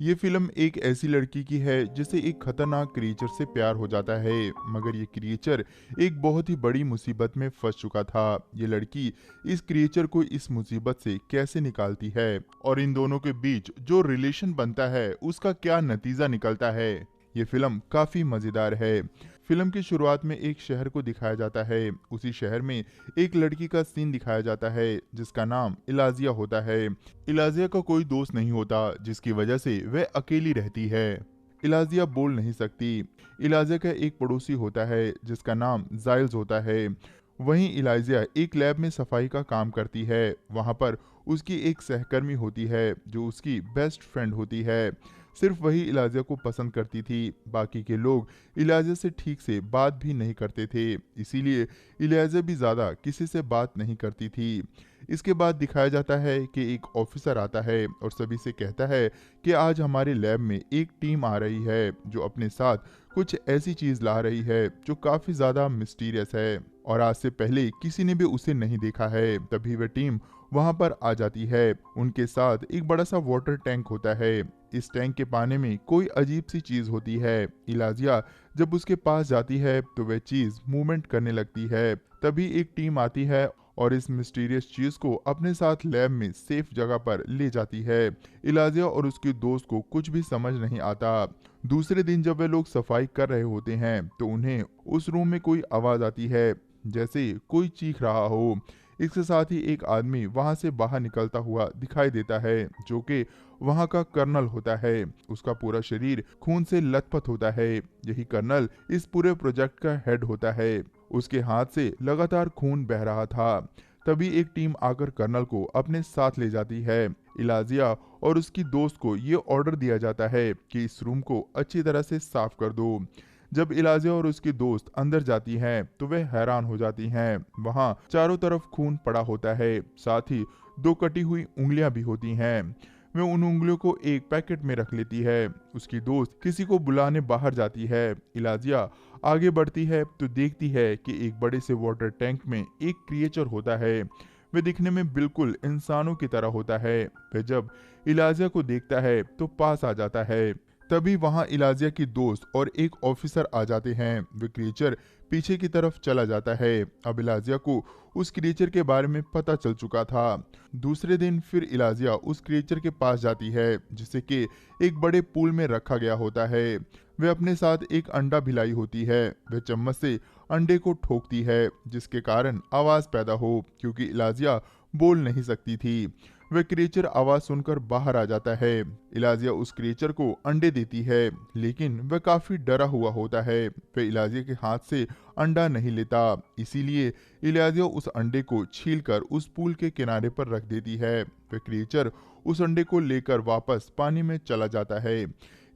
ये फिल्म एक ऐसी लड़की की है जिसे एक खतरनाक क्रिएचर से प्यार हो जाता है, मगर ये क्रिएचर एक बहुत ही बड़ी मुसीबत में फंस चुका था। ये लड़की इस क्रिएचर को इस मुसीबत से कैसे निकालती है और इन दोनों के बीच जो रिलेशन बनता है उसका क्या नतीजा निकलता है। ये फिल्म काफी मजेदार है। फिल्म की शुरुआत में एक शहर को दिखाया जाता है। उसी शहर में एक लड़की का सीन दिखाया जाता है जिसका नाम इलाजिया होता है। इलाजिया का कोई दोस्त नहीं होता, जिसकी वजह से वह अकेली रहती है। इलाजिया बोल नहीं सकती। इलाजिया का एक पड़ोसी होता है जिसका नाम जाइल्स होता है। वहीं इलाजिया एक लैब में सफाई का काम करती है। वहां पर उसकी एक सहकर्मी होती है जो उसकी बेस्ट फ्रेंड होती है। सिर्फ वही इलाजिया को पसंद करती थी। बाकी के लोग इलाजिया से ठीक से बात भी नहीं करते थे, इसीलिए इलाजिया भी ज़्यादा किसी से बात नहीं करती थी। इसके बाद दिखाया जाता है कि एक ऑफिसर आता है और सभी से कहता है कि आज हमारे लैब में एक टीम आ रही है जो अपने साथ कुछ ऐसी चीज़ ला रही है जो काफ़ी ज़्यादा मिस्टीरियस है और आज से पहले किसी ने भी उसे नहीं देखा है। तभी वह टीम वहां पर आ जाती है। उनके साथ एक बड़ा सा वाटर टैंक होता है। इस टैंक के पानी में कोई अजीब सी चीज होती है। इलाजिया जब उसके पास जाती है तो वह चीज मूवमेंट करने लगती है। तभी एक टीम आती है और इस मिस्टीरियस चीज को अपने साथ लैब में सेफ जगह पर ले जाती है। इलाजिया और उसके दोस्त को कुछ भी समझ नहीं आता। दूसरे दिन जब वे लोग सफाई कर रहे होते हैं तो उन्हें उस रूम में कोई आवाज आती है, जैसे कोई चीख रहा हो। इसके साथ ही एक आदमी वहां से बाहर निकलता हुआ दिखाई देता है जो कि वहां का कर्नल होता है। उसका पूरा शरीर खून से लथपथ होता है। यही कर्नल इस पूरे प्रोजेक्ट का हेड होता है। उसके हाथ से लगातार खून बह रहा था। तभी एक टीम आकर कर्नल को अपने साथ ले जाती है। इलाजिया और उसकी दोस्त को ये ऑर्डर दिया जाता है कि इस रूम को अच्छी तरह से साफ कर दो। जब इलाजिया और उसकी दोस्त अंदर जाती हैं तो वे हैरान हो जाती हैं। वहां चारों तरफ खून पड़ा होता है, साथ ही दो कटी हुई उंगलियां भी होती हैं। वे उन उंगलियों को एक पैकेट में रख लेती है। उसकी दोस्त किसी को बुलाने बाहर जाती है। इलाजिया आगे बढ़ती है तो देखती है कि एक बड़े से वाटर टैंक में एक क्रिएचर होता है। वे दिखने में बिल्कुल इंसानों की तरह होता है। वह जब इलाजिया को देखता है तो पास आ जाता है। तभी वहां इलाजिया की दोस्त और एक ऑफिसर आ जाते हैं। वे क्रिएचर पीछे की तरफ चला जाता है। अब इलाजिया को उस क्रिएचर के बारे में पता चल चुका था। दूसरे दिन फिर इलाजिया उस क्रिएचर के पास जाती है जिसे कि एक बड़े पूल में रखा गया होता है। वे अपने साथ एक अंडा भी लाई होती है। वे चम्मच से अंडे को ठोकती है जिसके कारण आवाज पैदा हो, क्योंकि इलाजिया बोल नहीं सकती थी। वह क्रिएचर आवाज सुनकर बाहर आ जाता है। इलाजिया उस क्रिएचर को अंडे देती है, लेकिन वह काफी डरा हुआ होता है। वह इलाजिया के हाथ से अंडा नहीं लेता, इसीलिए इलाजिया उस अंडे को छीलकर उस पूल के किनारे पर रख देती है। वह क्रिएचर उस अंडे को लेकर वापस पानी में चला जाता है।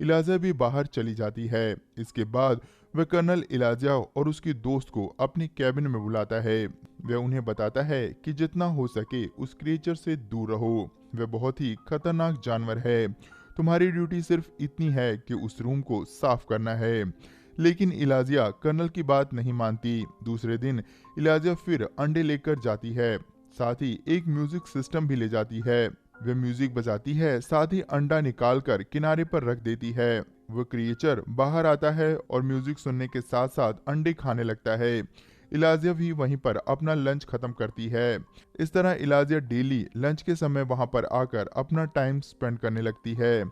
इलाजिया भी बाहर चली जाती है। इसके बाद वह कर्नल इलाजिया और उसकी दोस्त को अपनी कैबिन में बुलाता है। वह उन्हें बताता है कि जितना हो सके उस क्रिएचर से दूर रहो। वह बहुत ही खतरनाक जानवर है। तुम्हारी ड्यूटी सिर्फ इतनी है कि उस रूम को साफ करना है। लेकिन इलाजिया कर्नल की बात नहीं मानती। दूसरे दिन इलाजिया फिर अंडे लेकर जाती है, साथ ही एक म्यूजिक सिस्टम भी ले जाती है। वह म्यूजिक बजाती है, साथ ही अंडा निकालकर किनारे पर रख देती है। वो क्रिएचर बाहर आता है और म्यूजिक सुनने के साथ साथ अंडे खाने लगता है। इलाजिया भी वहीं पर अपना लंच खत्म करती है। इस तरह इलाजिया डेली लंच के समय वहां पर आकर अपना टाइम स्पेंड करने लगती है।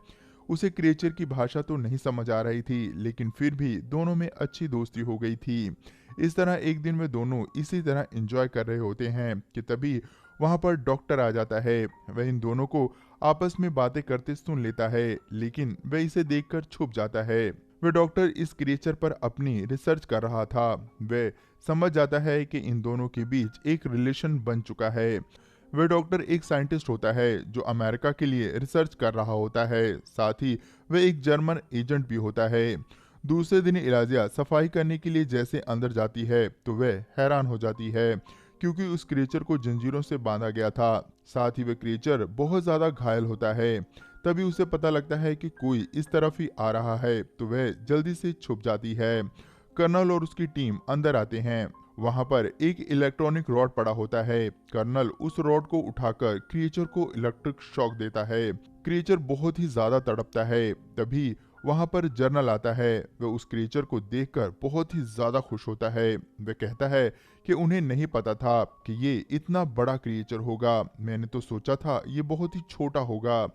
उसे क्रिएचर की भाषा तो नहीं समझ आ रही थी, लेकिन फिर भी दोनों में अच्छी दोस्ती हो गई थी। इस तरह एक दिन वे दोनों इसी तरह एंजॉय कर रहे होते हैं कि तभी वहां पर डॉक्टर आ जाता है। वह इन दोनों को आपस में बातें करते सुन लेता है, लेकिन वह इसे देखकर छुप जाता है। वह डॉक्टर इस क्रिएचर पर अपनी रिसर्च कर रहा था। वह समझ जाता है कि इन दोनों के बीच एक रिलेशन बन चुका है। वह डॉक्टर एक साइंटिस्ट होता है जो अमेरिका के लिए रिसर्च कर रहा होता है, साथ ही वह एक जर्मन एजेंट भी होता है। दूसरे दिन इलाजिया सफाई करने के लिए जैसे अंदर जाती है तो वह हैरान हो जाती है, क्योंकि उस क्रिएचर को जंजीरों से बांधा गया था। साथ ही वह क्रिएचर बहुत ज्यादा घायल होता है। तभी उसे पता लगता है कि कोई इस तरफ ही आ रहा है तो वह जल्दी से छुप जाती है। कर्नल और उसकी टीम अंदर आते हैं। वहां पर एक इलेक्ट्रॉनिक रॉड पड़ा होता है। कर्नल उस रॉड को उठाकर क्रिएचर को इलेक्ट्रिक शॉक देता है। क्रिएचर बहुत ही ज्यादा तड़पता है। तभी वहां पर जर्नल आता है। वह उस क्रिएचर को देखकर बहुत ही ज्यादा खुश होता है। वह कहता है कि उन्हें नहीं पता था कि ये इतना बड़ा क्रिएचर होगा। मैंने तो सोचा था ये बहुत ही छोटा होगा।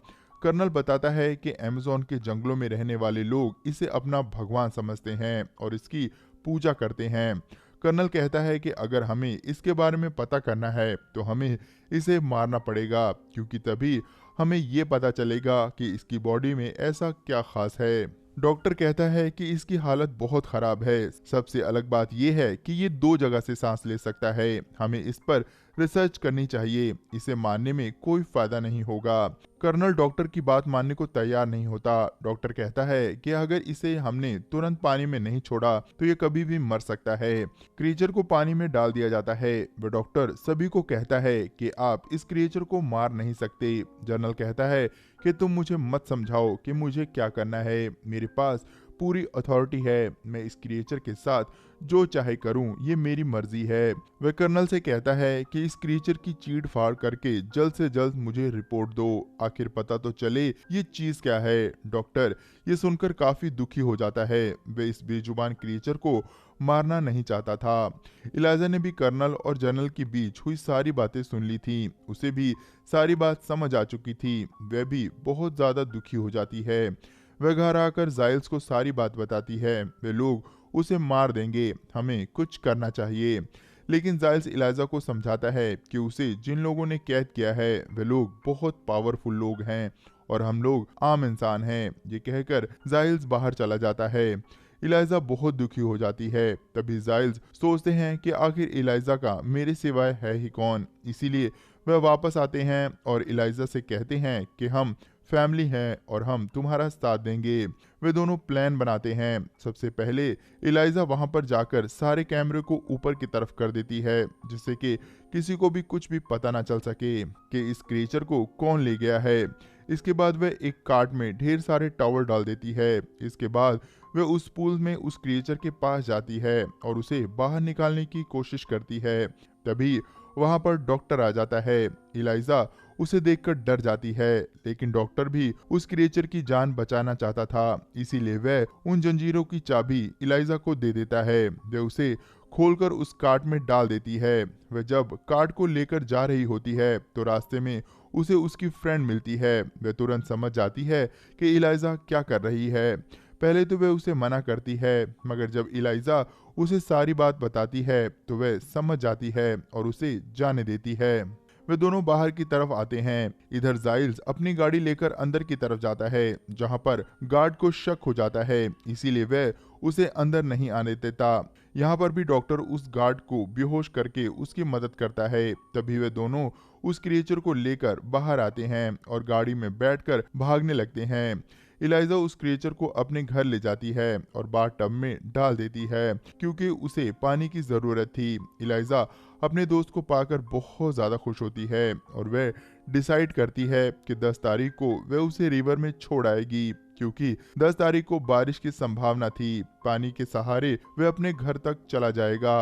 कर्नल बताता है कि अमेज़न के जंगलों में रहने वाले लोग इसे अपना भगवान समझते हैं और इसकी पूजा करते हैं। कर्नल कहता है कि अगर हमें इसके बारे में पता करना है तो हमें इसे मारना पड़ेगा, क्योंकि तभी हमें ये पता चलेगा कि इसकी बॉडी में ऐसा क्या खास है। डॉक्टर कहता है कि इसकी हालत बहुत खराब है। सबसे अलग बात यह है कि ये 2 जगह से सांस ले सकता है। हमें इस पर रिसर्च करनी चाहिए। इसे मारने में कोई फायदा नहीं होगा। कर्नल डॉक्टर की बात मानने को तैयार नहीं होता। डॉक्टर कहता है कि अगर इसे हमने तुरंत पानी में नहीं छोड़ा तो ये कभी भी मर सकता है। क्रिएचर को पानी में डाल दिया जाता है। वह डॉक्टर सभी को कहता है कि आप इस क्रिएचर को मार नहीं सकते। जनरल कहता है कि तुम मुझे मत समझाओ कि मुझे क्या करना है। मेरे पास पूरी अथॉरिटी है। मैं इस क्रिएचर के साथ जो चाहे करूं, ये मेरी मर्जी है। वह कर्नल से कहता है कि इस क्रिएचर की चीड़ फाड़ करके जल्द से जल्द मुझे रिपोर्ट दो। आखिर पता तो चले ये चीज क्या है। डॉक्टर ये सुनकर काफी दुखी हो जाता है। वह इस बेजुबान क्रिएचर को मारना नहीं चाहता था। इलाइजा ने भी कर्नल और जनरल के बीच हुई सारी बातें सुन ली थी। उसे भी सारी बात समझ आ चुकी थी। वह भी बहुत ज्यादा दुखी हो जाती है। वह घर आकर जाइल्स को सारी बात बताती है। वे लोग उसे मार देंगे, हमें कुछ करना चाहिए। लेकिन जाइल्स इलाइजा को समझाता है कि उसे जिन लोगों ने कैद किया है वे लोग बहुत पावरफुल लोग हैं और हम लोग आम इंसान हैं। ये कहकर जाइल्स बाहर चला जाता है। इलाइजा बहुत दुखी हो जाती है। तभी जाइल्स सोचते हैं कि आखिर इलाइजा का मेरे सिवाय है ही कौन। इसीलिए वह वापस आते हैं और इलाइजा से कहते हैं कि हम फैमिली है और हम तुम्हारा साथ देंगे। वे दोनों प्लान बनाते हैं। सबसे पहले इलाइजा वहां पर जाकर सारे कैमरे को ऊपर की तरफ कर देती है, जिससे कि किसी को भी कुछ भी पता ना चल सके कि इस क्रिएचर को कौन ले गया है। इसके बाद वह एक कार्ट में ढेर सारे टावल डाल देती है। इसके बाद वह उस पूल में उस क्रिएचर के पास जाती है और उसे बाहर निकालने की कोशिश करती है। तभी वहां पर डॉक्टर आ जाता है। इलाइजा उसे देखकर डर जाती है, लेकिन डॉक्टर भी उस क्रिएचर की जान बचाना चाहता था। इसीलिए वह उन जंजीरों की चाबी इलाइजा को दे देता है। वह उसे खोलकर उस कार्ट में डाल देती है। वह जब कार्ट को लेकर जा रही होती है तो रास्ते में उसे उसकी फ्रेंड मिलती है। वह तुरंत समझ जाती है कि इलाइजा क्या कर रही है। पहले तो वह उसे मना करती है, मगर जब इलाइजा उसे सारी बात बताती है तो वह समझ जाती है और उसे जाने देती है। वे दोनों बाहर की तरफ आते हैं। इधर जाइल्स अपनी गाड़ी लेकर अंदर की तरफ जाता है, जहां पर गार्ड को शक हो जाता है। इसीलिए वह उसे अंदर नहीं आने देता। यहाँ पर भी डॉक्टर उस गार्ड को बेहोश करके उसकी मदद करता है। तभी वे दोनों उस क्रिएचर को लेकर बाहर आते हैं और गाड़ी में बैठकर भागने लगते हैं। इलाइजा उस क्रिएचर को अपने घर ले जाती है और बाथटब में डाल देती है, क्योंकि उसे पानी की जरूरत थी। इलाइजा अपने दोस्त को पाकर बहुत ज्यादा खुश होती है और वह डिसाइड करती है कि 10 तारीख को वह उसे रिवर में छोड़ आएगी, क्योंकि 10 तारीख को बारिश की संभावना थी। पानी के सहारे वह अपने घर तक चला जाएगा।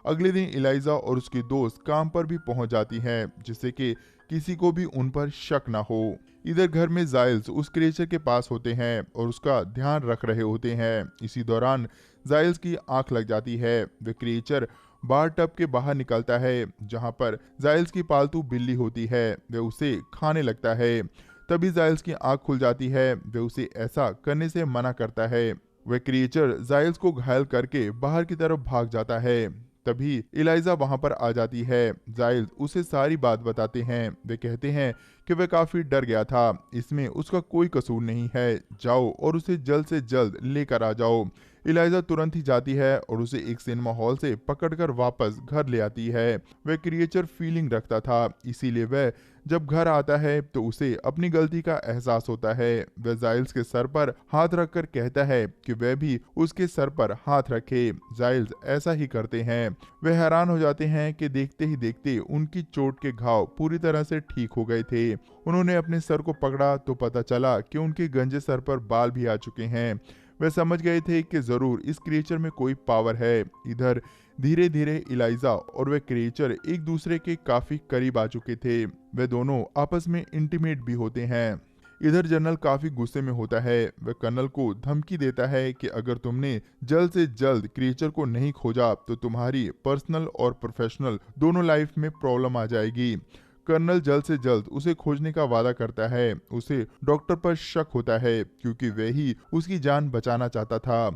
अगले दिन इलाइजा और उसके दोस्त काम पर भी पहुंच जाती हैं, जिससे कि किसी को भी उन पर शक ना हो। इधर घर में जाइल्स उस क्रिएचर के पास होते हैं और उसका ध्यान रख रहे होते हैं। इसी दौरान जाइल्स की आंख लग जाती है। वह क्रिएचर बार टब के बाहर निकलता है, जहां पर जाइल्स की पालतू बिल्ली होती है। वह उसे खाने लगता है। तभी जाइल्स की आंख खुल जाती है। वह उसे ऐसा करने से मना करता है। वह क्रिएचर जाइल्स को घायल करके बाहर की तरफ भाग जाता है। तभी इलाइजा वहां पर आ जाती है। जाइल्स उसे सारी बात बताते हैं। वे कहते हैं कि वह काफी डर गया था, इसमें उसका कोई कसूर नहीं है। जाओ और उसे जल्द से जल्द लेकर आ जाओ। इलाइजा तुरंत ही जाती है और उसे एक सिनेमा हॉल से पकड़कर वापस घर ले आती है। वह क्रिएचर फीलिंग रखता था, इसीलिए वह जब घर आता है तो उसे अपनी गलती का एहसास होता है। वह जाइल्स के सर पर हाथ रखकर कहता है कि वह भी उसके सर पर हाथ रखे। जाइल्स ऐसा ही करते हैं। वे हैरान हो जाते हैं कि देखते ही देखते उनकी चोट के घाव पूरी तरह से ठीक हो गए थे। उन्होंने अपने सर को पकड़ा तो पता चला कि उनके गंजे सर पर बाल भी आ चुके हैं। वे समझ गए थे कि जरूर इस क्रिएचर में कोई पावर है। इधर धीरे धीरे इलाइजा और वे क्रिएचर एक दूसरे के काफी करीब आ चुके थे। वे दोनों आपस में इंटीमेट भी होते हैं। इधर जनरल काफी गुस्से में होता है। वह कर्नल को धमकी देता है कि अगर तुमने जल्द से जल्द क्रिएचर को नहीं खोजा तो तुम्हारी पर्सनल और प्रोफेशनल दोनों लाइफ में प्रॉब्लम आ जाएगी। कर्नल जल्द से जल्द उसे खोजने का वादा करता है। उसे डॉक्टर पर शक होता है क्योंकि वह ही उसकी जान बचाना चाहता था।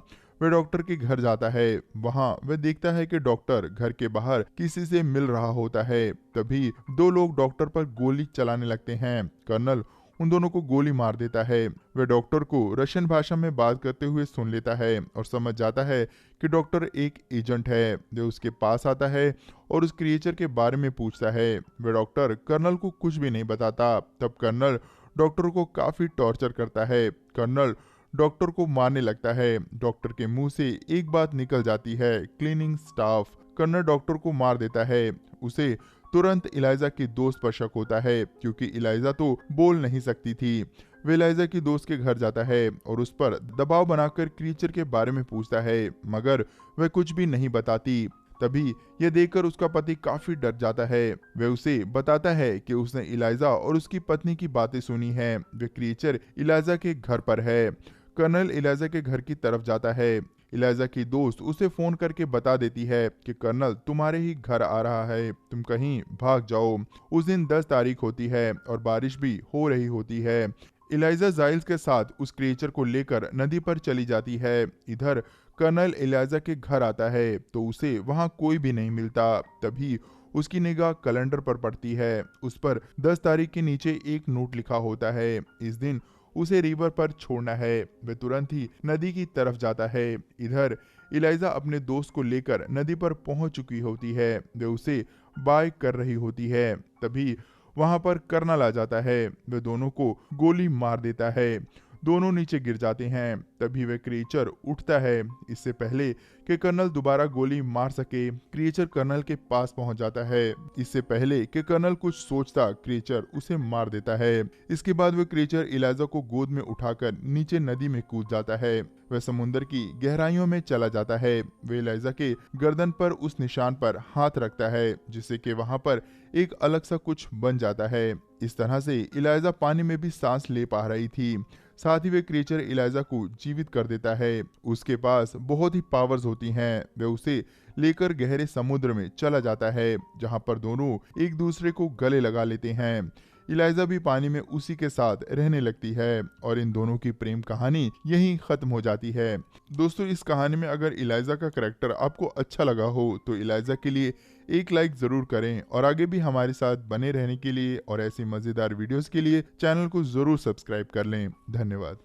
वह डॉक्टर के घर जाता है। वहां वह देखता है कि डॉक्टर घर के बाहर किसी से मिल रहा होता है। तभी दो लोग डॉक्टर पर गोली चलाने लगते हैं। कर्नल उन दोनों को गोली मार देता है। वह डॉक्टर को रशियन भाषा में बात करते हुए सुन लेता है और समझ जाता है कि डॉक्टर एक एजेंट है। वह उसके पास आता है और उस क्रिएचर के बारे में पूछता है। वह डॉक्टर कर्नल को कुछ भी नहीं बताता। तब कर्नल डॉक्टर को काफी टॉर्चर करता है। कर्नल डॉक्टर को मारने लगता है। डॉक्टर के मुंह से एक बात निकल जाती है, क्लीनिंग स्टाफ। कर्नल डॉक्टर को मार देता है। उसे तुरंत इलाइजा की दोस्त पर शक होता है क्योंकि इलाइजा तो बोल नहीं सकती थी। वह इलाइजा की दोस्त के घर जाता है और उस पर दबाव बनाकर क्रीचर के बारे में पूछता है, मगर वह कुछ भी नहीं बताती। तभी यह देखकर उसका पति काफी डर जाता है। वह उसे बताता है कि उसने इलाइजा और उसकी पत्नी की बातें सुनी हैं। वह क्रीचर इलाइजा के घर पर है। कर्नल इलाइजा के घर की तरफ जाता है। इलाइजा की दोस्त उसे फोन करके बता देती है कि कर्नल तुम्हारे ही घर आ रहा है, तुम कहीं भाग जाओ। उस दिन 10 तारीख होती है और बारिश भी हो रही होती है। इलाइजा जाइल्स के साथ उस क्रिएचर को लेकर नदी पर चली जाती है। इधर कर्नल इलाइजा के घर आता है तो उसे वहां कोई भी नहीं मिलता। तभी उसकी निगाह कैलेंडर पर पड़ती है। उस पर 10 तारीख के नीचे एक नोट लिखा होता है। इस दिन उसे रिवर पर छोड़ना है। वह तुरंत ही नदी की तरफ जाता है। इधर इलाइजा अपने दोस्त को लेकर नदी पर पहुंच चुकी होती है। वह उसे बाय कर रही होती है। तभी वहां पर कर्नल आ जाता है। वह दोनों को गोली मार देता है। दोनों नीचे गिर जाते हैं। तभी वह क्रिएचर उठता है। इससे पहले कि कर्नल दोबारा गोली मार सके, क्रिएचर कर्नल के पास पहुंच जाता है। इससे पहले कि कर्नल कुछ सोचता, क्रिएचर उसे मार देता है। इसके बाद वह क्रिएचर इलाइजा को गोद में उठाकर नीचे नदी में कूद जाता है। वह समुद्र की गहराइयों में चला जाता है। वह इलाइजा के गर्दन पर उस निशान पर हाथ रखता है जिससे कि वहां पर एक अलग सा कुछ बन जाता है। इस तरह से इलाइजा पानी में भी सांस ले पा रही थी। साथ ही वे क्रिएचर इलाइजा को जीवित कर देता है। उसके पास बहुत ही पावर्स होती हैं। वह उसे लेकर गहरे समुद्र में चला जाता है जहां पर दोनों एक दूसरे को गले लगा लेते हैं। इलाइजा भी पानी में उसी के साथ रहने लगती है और इन दोनों की प्रेम कहानी यहीं खत्म हो जाती है। दोस्तों, इस कहानी में अगर इलाइजा का करैक्टर आपको अच्छा लगा हो तो इलाइजा के लिए एक लाइक जरूर करें और आगे भी हमारे साथ बने रहने के लिए और ऐसी मजेदार वीडियोस के लिए चैनल को जरूर सब्सक्राइब कर लें। धन्यवाद।